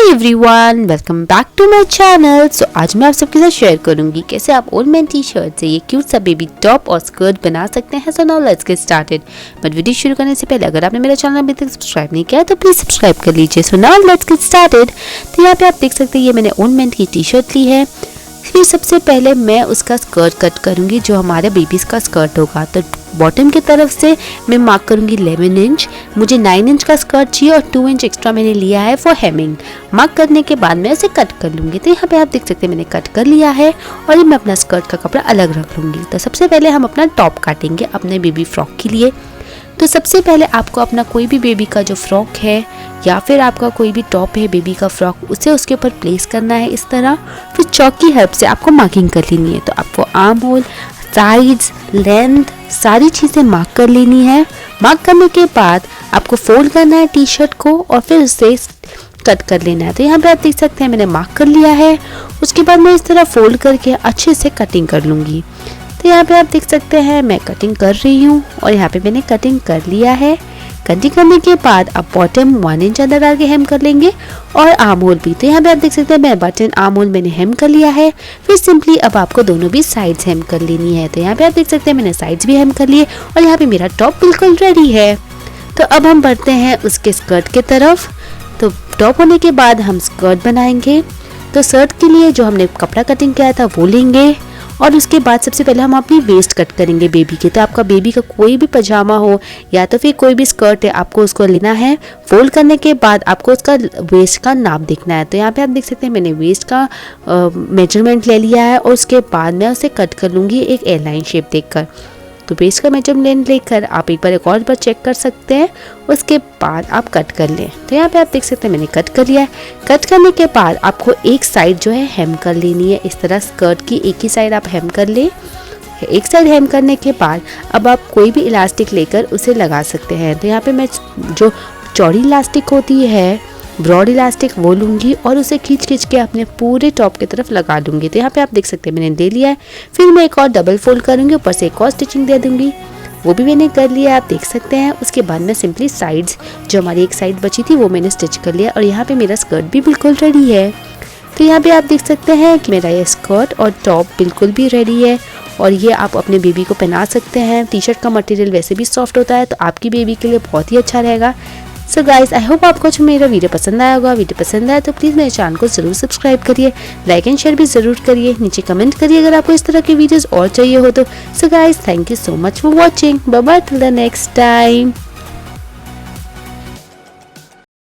Hi everyone, welcome back to my channel. So आज मैं आप सबके साथ शेयर करूंगी कैसे आप ओल्ड मैन टी शर्ट से ये क्यूट सा बेबी टॉप और स्कर्ट बना सकते हैं। So now let's get started. But video शुरू करने से पहले अगर आपने मेरा चैनल अभी तक सब्सक्राइब नहीं किया तो प्लीज सब्सक्राइब कर लीजिए। So now let's get started. तो यहाँ पे आप देख सकते हैं ये मैंने ओल्ड मैन की टी शर्ट ली है। फिर सबसे पहले मैं उसका स्कर्ट कट करूंगी जो हमारे बेबीज का स्कर्ट होगा। तो बॉटम की तरफ से मैं मार्क करूंगी 11 इंच। मुझे 9 इंच का स्कर्ट चाहिए और 2 इंच एक्स्ट्रा मैंने लिया है फॉर हेमिंग। मार्क करने के बाद मैं उसे कट कर लूँगी। तो यहाँ पे आप देख सकते हैं मैंने कट कर लिया है और ये मैं अपना स्कर्ट का कपड़ा अलग रख लूँगी। तो सबसे पहले हम अपना टॉप काटेंगे अपने बेबी फ्रॉक के लिए। तो सबसे पहले आपको अपना कोई भी बेबी का जो फ्रॉक है या फिर आपका कोई भी टॉप है बेबी का फ्रॉक, उसे उसके ऊपर प्लेस करना है इस तरह। फिर चॉक की हेल्प से आपको मार्किंग कर लेनी है। तो आपको आर्म होल, साइड्स, लेंथ सारी चीज़ें मार्क कर लेनी है। मार्क करने के बाद आपको फोल्ड करना है टी शर्ट को और फिर उसे कट कर लेना है। तो यहाँ पे आप देख सकते हैं मैंने मार्क कर लिया है। उसके बाद मैं इस तरह फोल्ड करके अच्छे से कटिंग कर लूँगी। तो यहाँ पे आप देख सकते हैं मैं कटिंग कर रही हूँ और यहाँ पे मैंने कटिंग कर लिया है। कटिंग करने के बाद अब बॉटम 1 इंच अंदर डाल के हेम कर लेंगे और आर्म होल भी। तो यहाँ पे आप देख सकते हैं मैं बटन आर्म होल मैंने हेम कर लिया है। फिर सिंपली अब आपको दोनों भी साइड्स हेम कर लेनी है। तो यहाँ पे आप देख सकते हैं मैंने साइड्स भी हेम कर लिए और यहाँ पे मेरा टॉप बिल्कुल रेडी है। तो अब हम बढ़ते हैं उसके स्कर्ट की तरफ। तो टॉप होने के बाद हम स्कर्ट बनाएंगे। तो शर्ट के लिए जो हमने कपड़ा कटिंग किया था वो लेंगे और उसके बाद सबसे पहले हम अपनी वेस्ट कट करेंगे बेबी के। तो आपका बेबी का कोई भी पजामा हो या तो फिर कोई भी स्कर्ट है, आपको उसको लेना है। फोल्ड करने के बाद आपको उसका वेस्ट का नाप देखना है। तो यहाँ पे आप देख सकते हैं मैंने वेस्ट का मेजरमेंट ले लिया है और उसके बाद मैं उसे कट कर लूँगी एक एयरलाइन शेप देखकर। तो वेस्ट का मेजरमेंट लेकर आप एक और बार चेक कर सकते हैं। उसके बाद आप कट कर लें। तो यहाँ पे आप देख सकते हैं मैंने कट कर लिया है। कट करने के बाद आपको एक साइड जो है हेम कर लेनी है। इस तरह स्कर्ट की एक ही साइड आप हेम कर लें। एक साइड हेम करने के बाद अब आप कोई भी इलास्टिक लेकर उसे लगा सकते हैं। तो यहाँ पे मैं जो चौड़ी इलास्टिक होती है, ब्रॉड इलास्टिक, वो लूँगी और उसे खींच के अपने पूरे टॉप की तरफ लगा लूँगी। तो यहाँ पे आप देख सकते हैं मैंने ले लिया है। फिर मैं एक और डबल फोल्ड करूँगी, ऊपर से एक और स्टिचिंग दे दूँगी। वो भी मैंने कर लिया, आप देख सकते हैं। उसके बाद मैं सिंपली साइड्स जो हमारी एक साइड बची थी वो मैंने स्टिच कर लिया और यहाँ पे मेरा स्कर्ट भी बिल्कुल रेडी है। तो यहाँ पे आप देख सकते हैं कि मेरा ये स्कर्ट और टॉप बिल्कुल भी रेडी है और ये आप अपने बेबी को पहना सकते हैं। टी शर्ट का मटेरियल वैसे भी सॉफ्ट होता है तो आपकी बेबी के लिए बहुत ही अच्छा रहेगा। सो गाइस, आई होप आपको जो मेरा वीडियो पसंद आया होगा। वीडियो पसंद आया तो प्लीज़ मेरे चैनल को ज़रूर सब्सक्राइब करिए, लाइक एंड शेयर भी ज़रूर करिए। नीचे कमेंट करिए अगर आपको इस तरह की वीडियोस और चाहिए हो तो। So guys, thank you so much for watching. Bye bye till the next time.